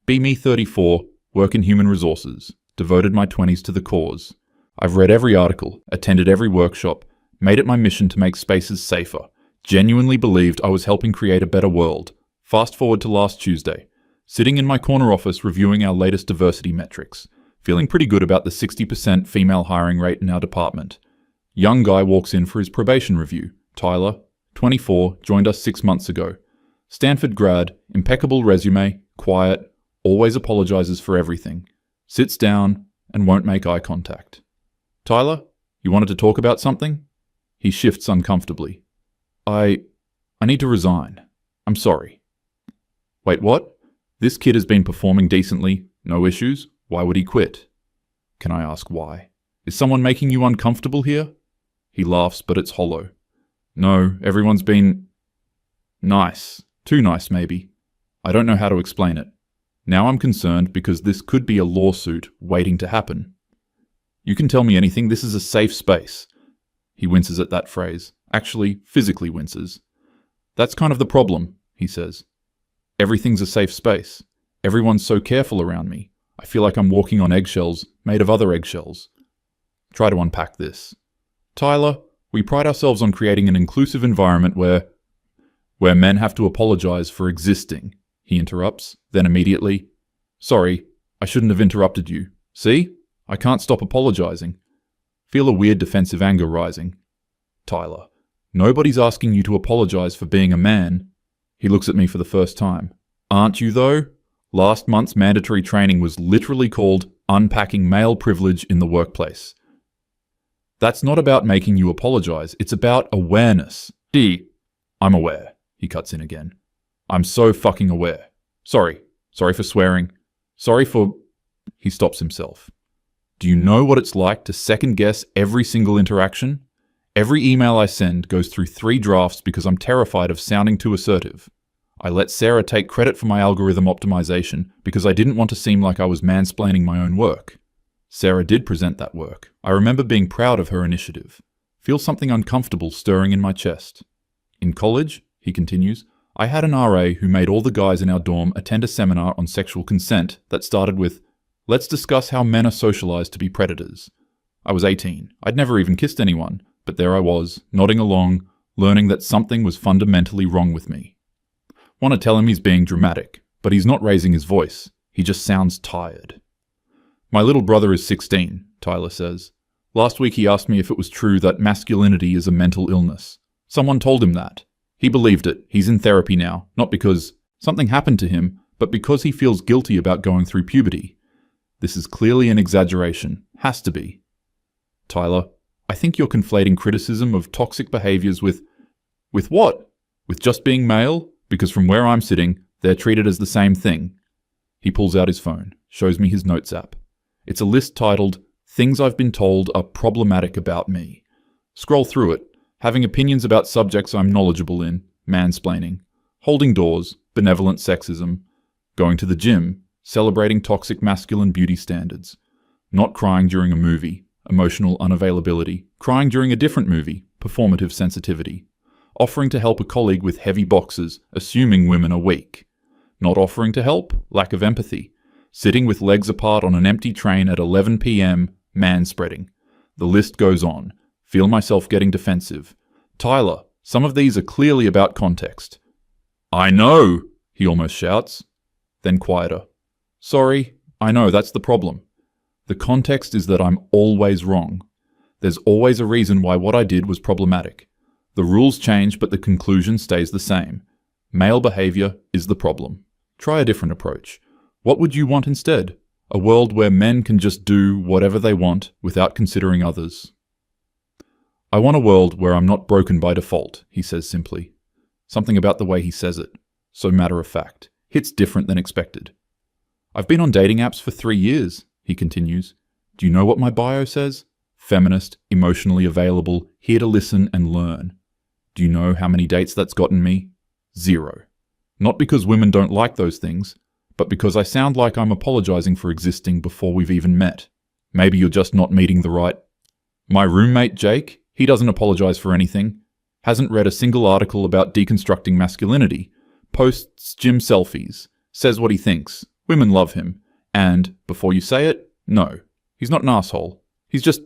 Be me 34, work in human resources, devoted my 20s to the cause. I've read every article, attended every workshop, made it my mission to make spaces safer, genuinely believed I was helping create a better world. Fast forward to last Tuesday, sitting in my corner office reviewing our latest diversity metrics, feeling pretty good about the 60% female hiring rate in our department. Young guy walks in for his probation review. Tyler, 24, joined us 6 months ago. Stanford grad, impeccable resume, quiet, always apologizes for everything. Sits down and won't make eye contact. Tyler, you wanted to talk about something? He shifts uncomfortably. I need to resign. I'm sorry. Wait, what? This kid has been performing decently, no issues. Why would he quit? Can I ask why? Is someone making you uncomfortable here? He laughs, but it's hollow. No, everyone's been nice. Too nice, maybe. I don't know how to explain it. Now I'm concerned because this could be a lawsuit waiting to happen. You can tell me anything, this is a safe space. He winces at that phrase. Actually, physically winces. That's kind of the problem, he says. Everything's a safe space. Everyone's so careful around me. I feel like I'm walking on eggshells, made of other eggshells. Try to unpack this. Tyler, we pride ourselves on creating an inclusive environment where men have to apologize for existing, he interrupts, then immediately, sorry, I shouldn't have interrupted you. See? I can't stop apologizing. Feel a weird defensive anger rising. Tyler, nobody's asking you to apologize for being a man. He looks at me for the first time. Aren't you though? Last month's mandatory training was literally called Unpacking Male Privilege in the Workplace. That's not about making you apologize, it's about awareness. I'm aware, he cuts in again. I'm so fucking aware. Sorry for swearing. Sorry for... He stops himself. Do you know what it's like to second-guess every single interaction? Every email I send goes through 3 drafts because I'm terrified of sounding too assertive. I let Sarah take credit for my algorithm optimization because I didn't want to seem like I was mansplaining my own work. Sarah did present that work. I remember being proud of her initiative. Feel something uncomfortable stirring in my chest. In college, he continues, I had an RA who made all the guys in our dorm attend a seminar on sexual consent that started with, let's discuss how men are socialized to be predators. I was 18. I'd never even kissed anyone, but there I was, nodding along, learning that something was fundamentally wrong with me. Want to tell him he's being dramatic, but he's not raising his voice. He just sounds tired. My little brother is 16, Tyler says. Last week he asked me if it was true that masculinity is a mental illness. Someone told him that. He believed it. He's in therapy now, not because something happened to him, but because he feels guilty about going through puberty. This is clearly an exaggeration. Has to be. Tyler, I think you're conflating criticism of toxic behaviors with what? With just being male? Because from where I'm sitting, they're treated as the same thing. He pulls out his phone, shows me his notes app. It's a list titled, Things I've Been Told Are Problematic About Me. Scroll through it, having opinions about subjects I'm knowledgeable in, mansplaining, holding doors, benevolent sexism, going to the gym, celebrating toxic masculine beauty standards, not crying during a movie, emotional unavailability, crying during a different movie, performative sensitivity, offering to help a colleague with heavy boxes, assuming women are weak, not offering to help, lack of empathy, sitting with legs apart on an empty train at 11 p.m, manspreading. The list goes on. Feel myself getting defensive. Tyler, some of these are clearly about context. I know, he almost shouts. Then quieter. Sorry, I know, that's the problem. The context is that I'm always wrong. There's always a reason why what I did was problematic. The rules change, but the conclusion stays the same. Male behavior is the problem. Try a different approach. What would you want instead? A world where men can just do whatever they want without considering others. I want a world where I'm not broken by default, he says simply. Something about the way he says it, so matter of fact, hits different than expected. I've been on dating apps for 3 years, he continues. Do you know what my bio says? Feminist, emotionally available, here to listen and learn. Do you know how many dates that's gotten me? 0. Not because women don't like those things, but because I sound like I'm apologizing for existing before we've even met. Maybe you're just not meeting the right... My roommate, Jake, he doesn't apologize for anything. Hasn't read a single article about deconstructing masculinity. Posts gym selfies. Says what he thinks. Women love him. And, before you say it, no, he's not an asshole. He's just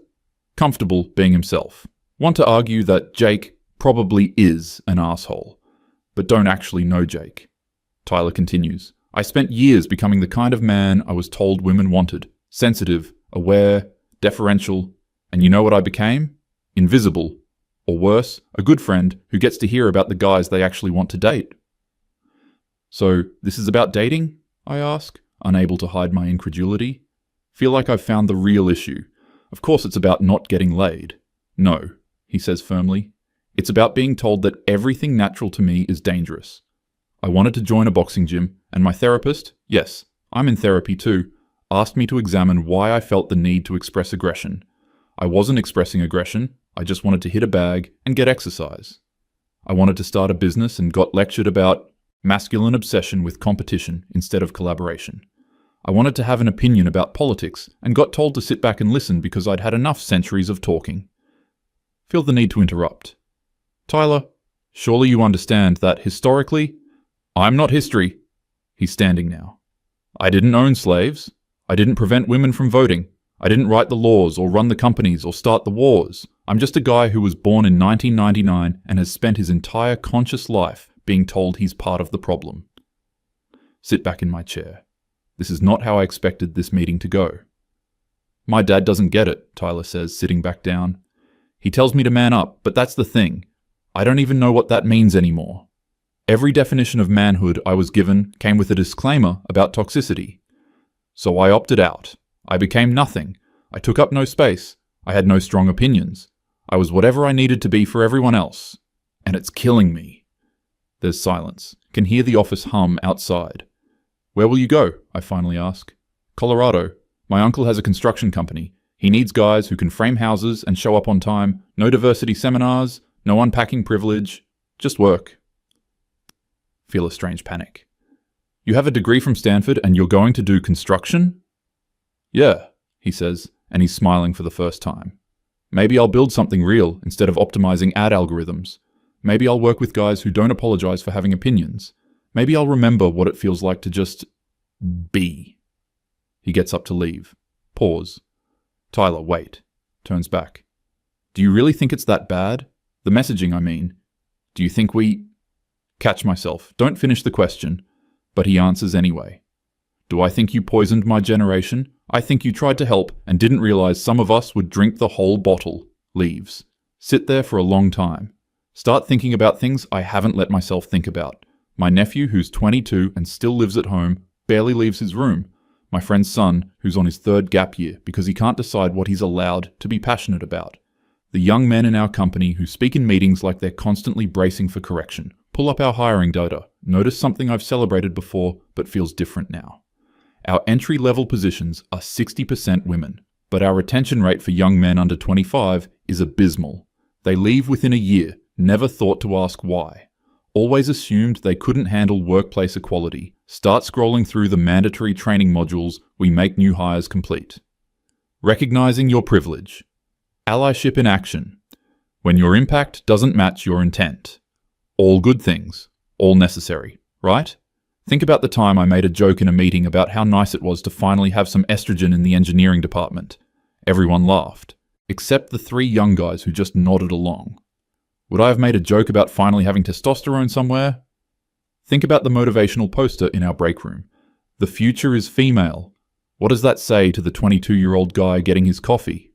comfortable being himself. Want to argue that Jake probably is an asshole, but don't actually know Jake. Tyler continues, I spent years becoming the kind of man I was told women wanted. Sensitive, aware, deferential, and you know what I became? Invisible. Or worse, a good friend who gets to hear about the guys they actually want to date. So, this is about dating? I ask, unable to hide my incredulity. Feel like I've found the real issue. Of course it's about not getting laid. No, he says firmly. It's about being told that everything natural to me is dangerous. I wanted to join a boxing gym, and my therapist, yes, I'm in therapy too, asked me to examine why I felt the need to express aggression. I wasn't expressing aggression, I just wanted to hit a bag and get exercise. I wanted to start a business and got lectured about masculine obsession with competition instead of collaboration. I wanted to have an opinion about politics and got told to sit back and listen because I'd had enough centuries of talking. Feel the need to interrupt. Tyler, surely you understand that historically, I'm not history. He's standing now. I didn't own slaves. I didn't prevent women from voting. I didn't write the laws or run the companies or start the wars. I'm just a guy who was born in 1999 and has spent his entire conscious life being told he's part of the problem. Sit back in my chair. This is not how I expected this meeting to go. My dad doesn't get it, Tyler says, sitting back down. He tells me to man up, but that's the thing. I don't even know what that means anymore. Every definition of manhood I was given came with a disclaimer about toxicity. So I opted out. I became nothing. I took up no space. I had no strong opinions. I was whatever I needed to be for everyone else. And it's killing me. There's silence. Can hear the office hum outside. Where will you go? I finally ask. Colorado. My uncle has a construction company. He needs guys who can frame houses and show up on time. No diversity seminars. No unpacking privilege. Just work. Feel a strange panic. You have a degree from Stanford and you're going to do construction? Yeah, he says, and he's smiling for the first time. Maybe I'll build something real instead of optimizing ad algorithms. Maybe I'll work with guys who don't apologize for having opinions. Maybe I'll remember what it feels like to just be. He gets up to leave. Pause. Tyler, wait. Turns back. Do you really think it's that bad? The messaging, I mean. Do you think we... Catch myself. Don't finish the question. But he answers anyway. Do I think you poisoned my generation? I think you tried to help and didn't realize some of us would drink the whole bottle. Leaves. Sit there for a long time. Start thinking about things I haven't let myself think about. My nephew, who's 22 and still lives at home, barely leaves his room. My friend's son, who's on his third gap year because he can't decide what he's allowed to be passionate about. The young men in our company who speak in meetings like they're constantly bracing for correction. Pull up our hiring data. Notice something I've celebrated before but feels different now. Our entry-level positions are 60% women, but our retention rate for young men under 25 is abysmal. They leave within a year, never thought to ask why. Always assumed they couldn't handle workplace equality. Start scrolling through the mandatory training modules we make new hires complete. Recognizing your privilege. Allyship in action. When your impact doesn't match your intent. All good things. All necessary. Right? Think about the time I made a joke in a meeting about how nice it was to finally have some estrogen in the engineering department. Everyone laughed. Except the 3 young guys who just nodded along. Would I have made a joke about finally having testosterone somewhere? Think about the motivational poster in our break room. The future is female. What does that say to the 22-year-old guy getting his coffee?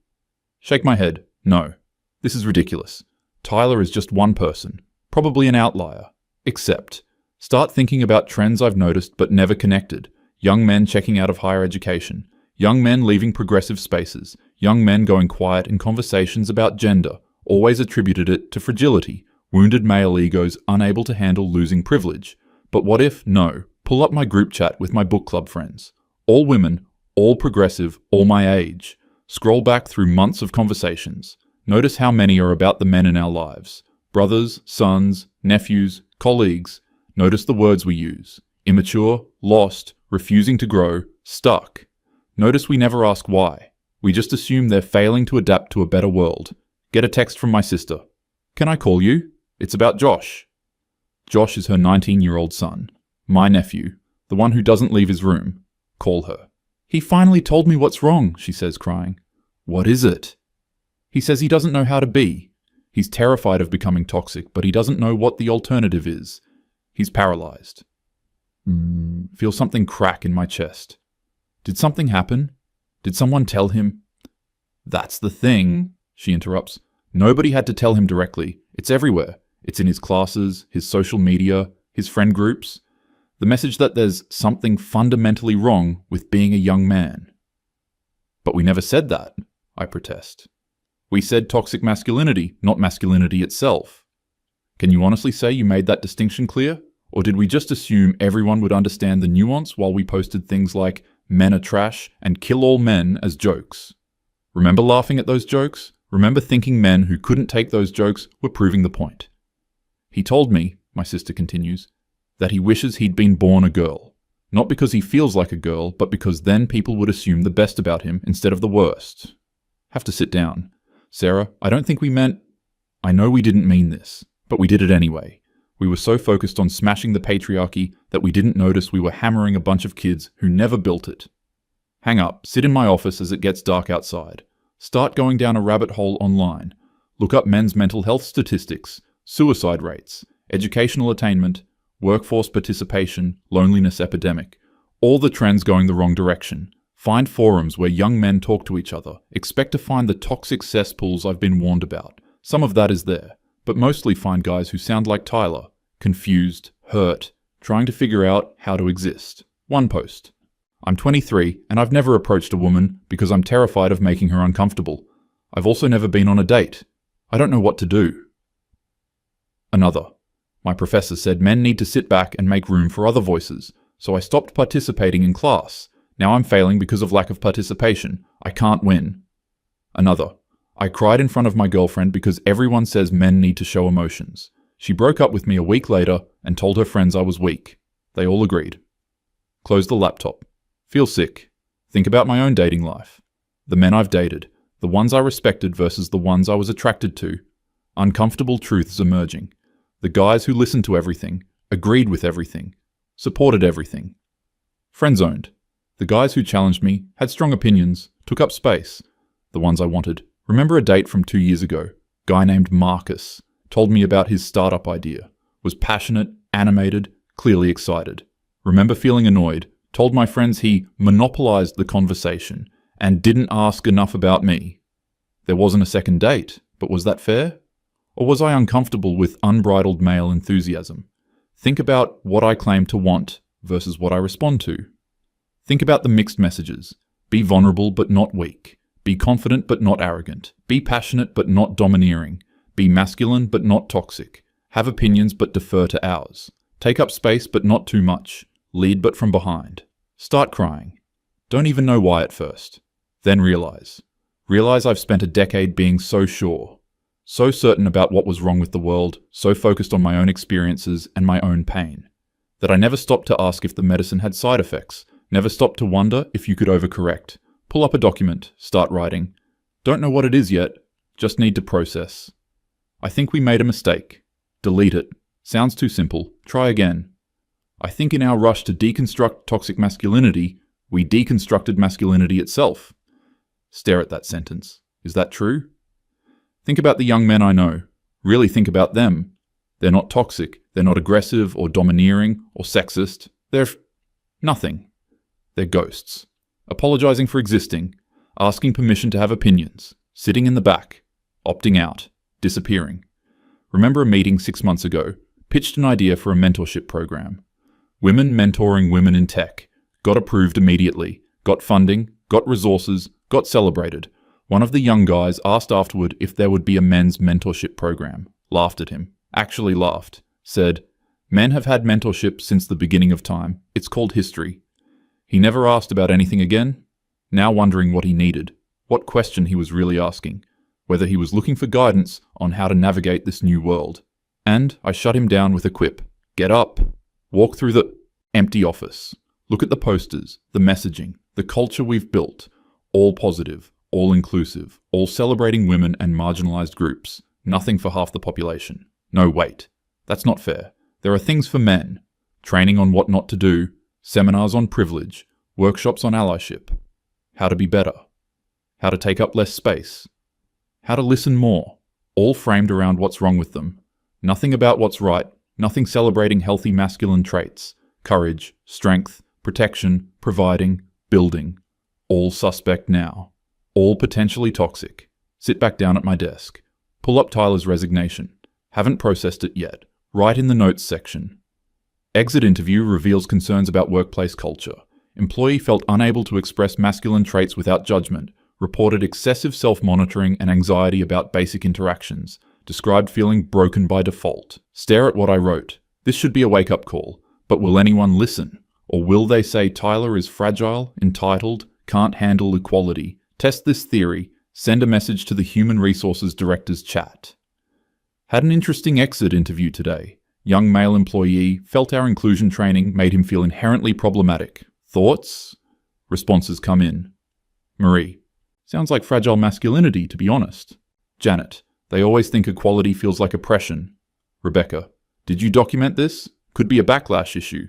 Shake my head. No. This is ridiculous. Tyler is just one person. Probably an outlier. Except, start thinking about trends I've noticed but never connected. Young men checking out of higher education. Young men leaving progressive spaces. Young men going quiet in conversations about gender. Always attributed it to fragility. Wounded male egos unable to handle losing privilege. But what if, no, pull up my group chat with my book club friends. All women, all progressive, all my age. Scroll back through months of conversations. Notice how many are about the men in our lives. Brothers, sons, nephews, colleagues. Notice the words we use. Immature, lost, refusing to grow, stuck. Notice we never ask why. We just assume they're failing to adapt to a better world. Get a text from my sister. Can I call you? It's about Josh. Josh is her 19-year-old son. My nephew. The one who doesn't leave his room. Call her. He finally told me what's wrong, she says, crying. What is it? He says he doesn't know how to be. He's terrified of becoming toxic, but he doesn't know what the alternative is. He's paralyzed. Feel something crack in my chest. Did something happen? Did someone tell him? That's the thing, she interrupts. Nobody had to tell him directly. It's everywhere. It's in his classes, his social media, his friend groups. The message that there's something fundamentally wrong with being a young man. But we never said that, I protest. We said toxic masculinity, not masculinity itself. Can you honestly say you made that distinction clear? Or did we just assume everyone would understand the nuance while we posted things like men are trash and kill all men as jokes? Remember laughing at those jokes? Remember thinking men who couldn't take those jokes were proving the point? He told me, my sister continues, that he wishes he'd been born a girl. Not because he feels like a girl, but because then people would assume the best about him instead of the worst. Have to sit down. Sarah, I don't think we meant... I know we didn't mean this, but we did it anyway. We were so focused on smashing the patriarchy that we didn't notice we were hammering a bunch of kids who never built it. Hang up, sit in my office as it gets dark outside. Start going down a rabbit hole online. Look up men's mental health statistics, suicide rates, educational attainment, workforce participation, loneliness epidemic. All the trends going the wrong direction. Find forums where young men talk to each other. Expect to find the toxic cesspools I've been warned about. Some of that is there, but mostly find guys who sound like Tyler, confused, hurt, trying to figure out how to exist. One post. I'm 23 and I've never approached a woman because I'm terrified of making her uncomfortable. I've also never been on a date. I don't know what to do. Another. My professor said men need to sit back and make room for other voices, so I stopped participating in class. Now I'm failing because of lack of participation. I can't win. Another. I cried in front of my girlfriend because everyone says men need to show emotions. She broke up with me a week later and told her friends I was weak. They all agreed. Close the laptop. Feel sick. Think about my own dating life. The men I've dated. The ones I respected versus the ones I was attracted to. Uncomfortable truths emerging. The guys who listened to everything, agreed with everything, supported everything. Friend-zoned. The guys who challenged me, had strong opinions, took up space. The ones I wanted. Remember a date from 2 years ago. Guy named Marcus. Told me about his startup idea. Was passionate, animated, clearly excited. Remember feeling annoyed. Told my friends he monopolized the conversation and didn't ask enough about me. There wasn't a second date, but was that fair? Or was I uncomfortable with unbridled male enthusiasm? Think about what I claim to want versus what I respond to. Think about the mixed messages. Be vulnerable but not weak. Be confident but not arrogant. Be passionate but not domineering. Be masculine but not toxic. Have opinions but defer to ours. Take up space but not too much. Lead but from behind. Start crying. Don't even know why at first. Then realize. Realize I've spent a decade being so sure. So certain about what was wrong with the world, so focused on my own experiences and my own pain, that I never stopped to ask if the medicine had side effects, never stopped to wonder if you could overcorrect. Pull up a document, start writing. Don't know what it is yet, just need to process. I think we made a mistake. Delete it. Sounds too simple. Try again. I think in our rush to deconstruct toxic masculinity, we deconstructed masculinity itself. Stare at that sentence. Is that true? Think about the young men I know. Really think about them. They're not toxic. They're not aggressive or domineering or sexist. They're nothing. They're ghosts. Apologizing for existing. Asking permission to have opinions. Sitting in the back. Opting out. Disappearing. Remember a meeting 6 months ago. Pitched an idea for a mentorship program. Women mentoring women in tech. Got approved immediately. Got funding. Got resources. Got celebrated. One of the young guys asked afterward if there would be a men's mentorship program. Laughed at him. Actually laughed. Said, "Men have had mentorship since the beginning of time. It's called history." He never asked about anything again. Now wondering what he needed. What question he was really asking. Whether he was looking for guidance on how to navigate this new world. And I shut him down with a quip. Get up. Walk through the empty office. Look at the posters, the messaging, the culture we've built. All positive. All inclusive, all celebrating women and marginalized groups, nothing for half the population. No, wait. That's not fair. There are things for men. Training on what not to do, seminars on privilege, workshops on allyship, how to be better, how to take up less space, how to listen more, all framed around what's wrong with them. Nothing about what's right, nothing celebrating healthy masculine traits, courage, strength, protection, providing, building. All suspect now. All potentially toxic. Sit back down at my desk. Pull up Tyler's resignation. Haven't processed it yet. Write in the notes section. Exit interview reveals concerns about workplace culture. Employee felt unable to express masculine traits without judgment. Reported excessive self-monitoring and anxiety about basic interactions. Described feeling broken by default. Stare at what I wrote. This should be a wake-up call. But will anyone listen? Or will they say Tyler is fragile, entitled, can't handle equality? Test this theory. Send a message to the Human Resources Director's chat. Had an interesting exit interview today. Young male employee felt our inclusion training made him feel inherently problematic. Thoughts? Responses come in. Marie. Sounds like fragile masculinity, to be honest. Janet. They always think equality feels like oppression. Rebecca. Did you document this? Could be a backlash issue.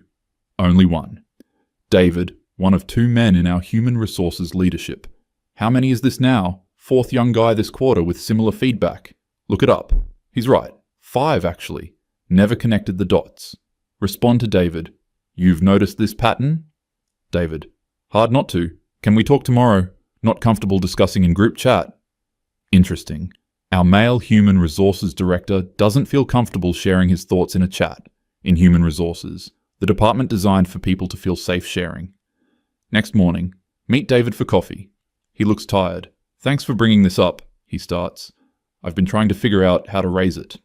Only one. David. One of 2 men in our human resources leadership. How many is this now? 4th young guy this quarter with similar feedback. Look it up. He's right. 5 actually. Never connected the dots. Respond to David. You've noticed this pattern? David. Hard not to. Can we talk tomorrow? Not comfortable discussing in group chat. Interesting. Our male human resources director doesn't feel comfortable sharing his thoughts in a chat. In human resources, the department designed for people to feel safe sharing. Next morning, meet David for coffee. He looks tired. Thanks for bringing this up, he starts. I've been trying to figure out how to raise it.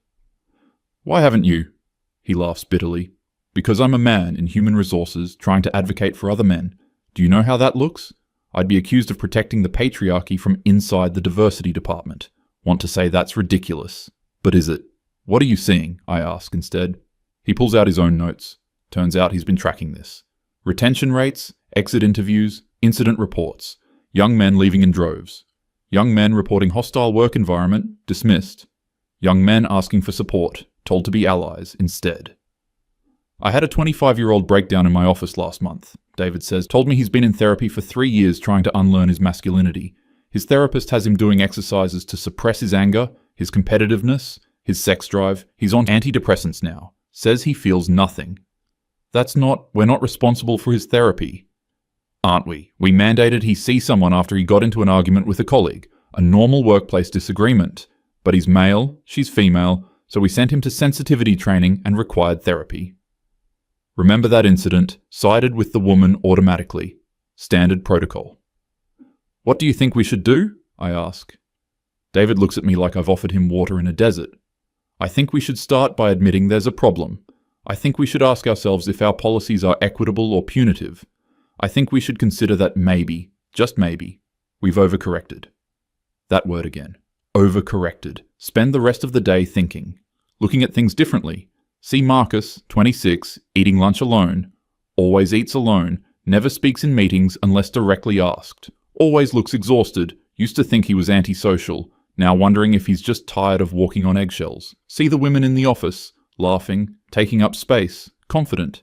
Why haven't you? He laughs bitterly. Because I'm a man in human resources trying to advocate for other men. Do you know how that looks? I'd be accused of protecting the patriarchy from inside the diversity department. Want to say that's ridiculous. But is it? What are you seeing? I ask instead. He pulls out his own notes. Turns out he's been tracking this. Retention rates, exit interviews, incident reports. Young men leaving in droves. Young men reporting hostile work environment, dismissed. Young men asking for support, told to be allies instead. I had a 25-year-old breakdown in my office last month, David says. Told me he's been in therapy for 3 years trying to unlearn his masculinity. His therapist has him doing exercises to suppress his anger, his competitiveness, his sex drive. He's on antidepressants now. Says he feels nothing. We're not responsible for his therapy. Aren't we? We mandated he see someone after he got into an argument with a colleague. A normal workplace disagreement. But he's male, she's female, so we sent him to sensitivity training and required therapy. Remember that incident, sided with the woman automatically. Standard protocol. What do you think we should do? I ask. David looks at me like I've offered him water in a desert. I think we should start by admitting there's a problem. I think we should ask ourselves if our policies are equitable or punitive. I think we should consider that maybe, just maybe, we've overcorrected. That word again. Overcorrected. Spend the rest of the day thinking. Looking at things differently. See Marcus, 26, eating lunch alone. Always eats alone. Never speaks in meetings unless directly asked. Always looks exhausted. Used to think he was antisocial. Now wondering if he's just tired of walking on eggshells. See the women in the office. Laughing. Taking up space. Confident.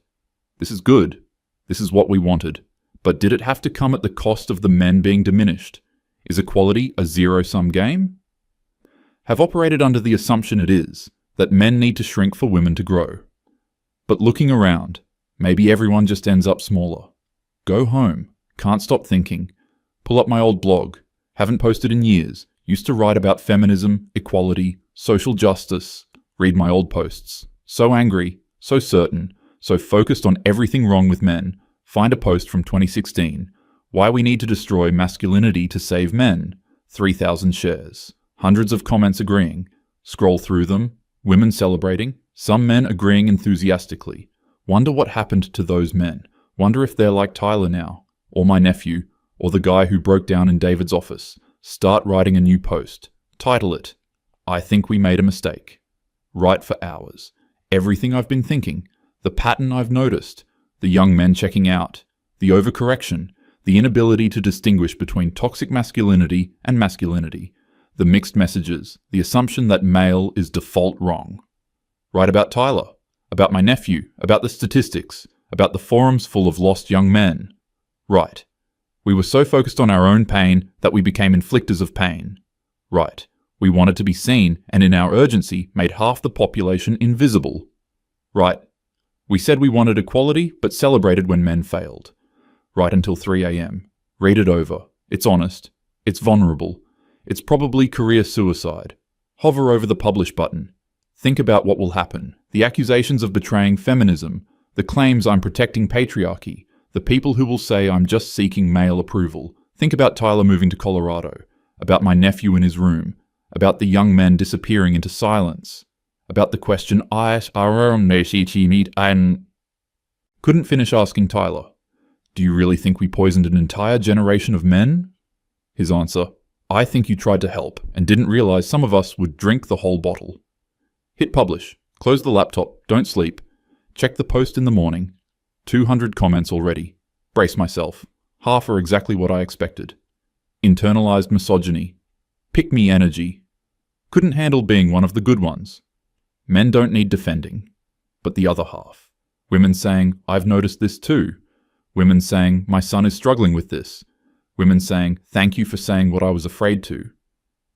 This is good. This is what we wanted. But did it have to come at the cost of the men being diminished? Is equality a zero-sum game? Have operated under the assumption it is, that men need to shrink for women to grow. But looking around, maybe everyone just ends up smaller. Go home. Can't stop thinking. Pull up my old blog. Haven't posted in years. Used to write about feminism, equality, social justice. Read my old posts. So angry, so certain, so focused on everything wrong with men. Find a post from 2016. Why we need to destroy masculinity to save men. 3,000 shares. Hundreds of comments agreeing. Scroll through them. Women celebrating. Some men agreeing enthusiastically. Wonder what happened to those men. Wonder if they're like Tyler now. Or my nephew. Or the guy who broke down in David's office. Start writing a new post. Title it, I think we made a mistake. Write for hours. Everything I've been thinking. The pattern I've noticed. The young men checking out. The overcorrection. The inability to distinguish between toxic masculinity and masculinity. The mixed messages. The assumption that male is default wrong. Write about Tyler. About my nephew. About the statistics. About the forums full of lost young men. Right. We were so focused on our own pain that we became inflictors of pain. Right. We wanted to be seen, and in our urgency made half the population invisible. Right. We said we wanted equality, but celebrated when men failed. Right until 3 a.m. Read it over. It's honest. It's vulnerable. It's probably career suicide. Hover over the publish button. Think about what will happen. The accusations of betraying feminism, the claims I'm protecting patriarchy, the people who will say I'm just seeking male approval. Think about Tyler moving to Colorado, about my nephew in his room, about the young men disappearing into silence, about the question couldn't finish asking Tyler, do you really think we poisoned an entire generation of men? His answer, I think you tried to help and didn't realize some of us would drink the whole bottle. Hit publish, close the laptop, don't sleep, check the post in the morning. 200 comments already. Brace myself. Half are exactly what I expected. Internalized misogyny. Pick me energy. Couldn't handle being one of the good ones. Men don't need defending. But the other half. Women saying, I've noticed this too. Women saying, my son is struggling with this. Women saying, thank you for saying what I was afraid to.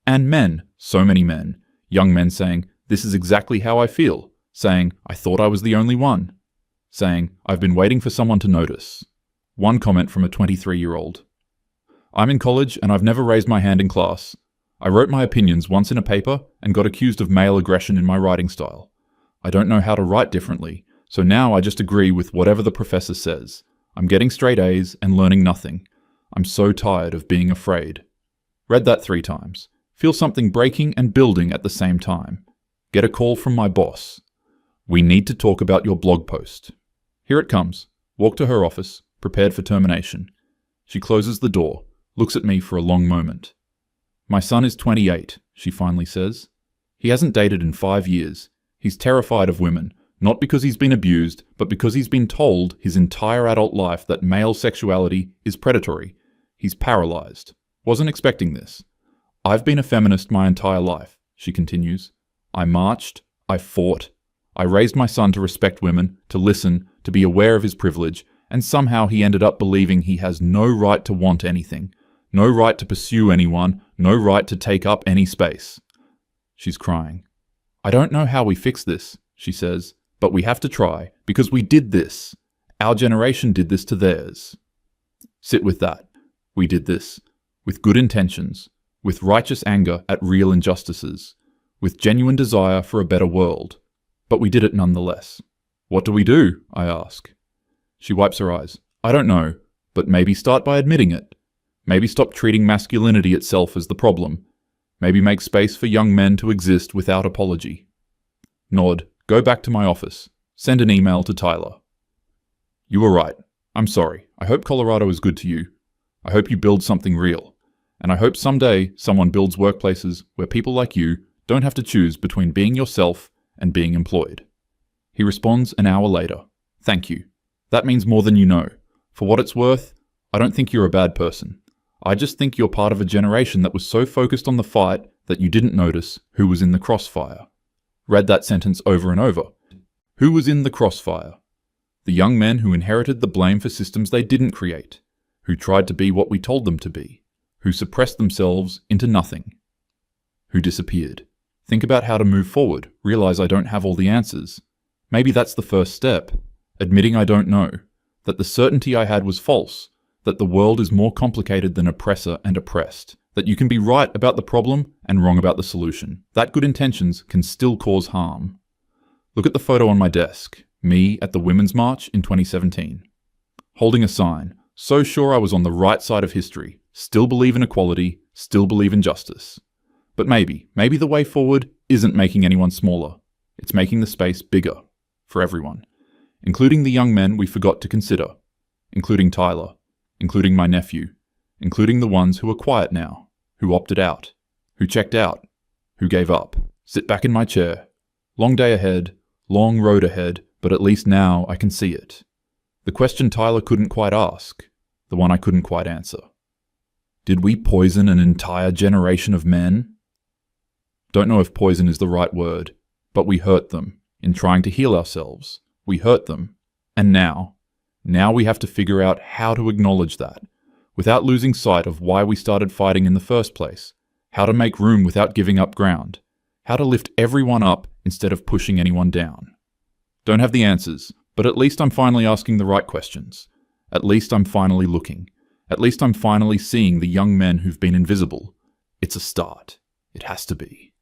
And men, so many men. Young men saying, this is exactly how I feel. Saying, I thought I was the only one. Saying, I've been waiting for someone to notice. One comment from a 23-year-old. I'm in college and I've never raised my hand in class. I wrote my opinions once in a paper and got accused of male aggression in my writing style. I don't know how to write differently, so now I just agree with whatever the professor says. I'm getting straight A's and learning nothing. I'm so tired of being afraid. Read that 3 times. Feel something breaking and building at the same time. Get a call from my boss. We need to talk about your blog post. Here it comes. Walk to her office, prepared for termination. She closes the door, looks at me for a long moment. My son is 28, she finally says. He hasn't dated in 5 years. He's terrified of women, not because he's been abused, but because he's been told his entire adult life that male sexuality is predatory. He's paralyzed. Wasn't expecting this. I've been a feminist my entire life, she continues. I marched, I fought, I raised my son to respect women, to listen, to be aware of his privilege, and somehow he ended up believing he has no right to want anything, no right to pursue anyone, no right to take up any space. She's crying. I don't know how we fix this, she says, but we have to try, because we did this. Our generation did this to theirs. Sit with that. We did this. With good intentions, with righteous anger at real injustices, with genuine desire for a better world. But we did it nonetheless. What do we do? I ask. She wipes her eyes. I don't know, but maybe start by admitting it. Maybe stop treating masculinity itself as the problem. Maybe make space for young men to exist without apology. Nod. Go back to my office. Send an email to Tyler. You were right. I'm sorry. I hope Colorado is good to you. I hope you build something real. And I hope someday someone builds workplaces where people like you don't have to choose between being yourself and being employed. He responds an hour later. Thank you. That means more than you know. For what it's worth, I don't think you're a bad person. I just think you're part of a generation that was so focused on the fight that you didn't notice who was in the crossfire. Read that sentence over and over. Who was in the crossfire? The young men who inherited the blame for systems they didn't create, who tried to be what we told them to be, who suppressed themselves into nothing, who disappeared. Think about how to move forward, realize I don't have all the answers. Maybe that's the first step, admitting I don't know, that the certainty I had was false, that the world is more complicated than oppressor and oppressed, that you can be right about the problem and wrong about the solution, that good intentions can still cause harm. Look at the photo on my desk, me at the Women's March in 2017. Holding a sign, so sure I was on the right side of history, still believe in equality, still believe in justice. But maybe the way forward isn't making anyone smaller. It's making the space bigger, for everyone, including the young men we forgot to consider, including Tyler, including my nephew, including the ones who are quiet now, who opted out, who checked out, who gave up. Sit back in my chair. Long day ahead, long road ahead, but at least now I can see it. The question Tyler couldn't quite ask, the one I couldn't quite answer. Did we poison an entire generation of men? Don't know if poison is the right word, but we hurt them in trying to heal ourselves. We hurt them. And now Now we have to figure out how to acknowledge that, without losing sight of why we started fighting in the first place, how to make room without giving up ground, how to lift everyone up instead of pushing anyone down. Don't have the answers, but at least I'm finally asking the right questions. At least I'm finally looking. At least I'm finally seeing the young men who've been invisible. It's a start. It has to be.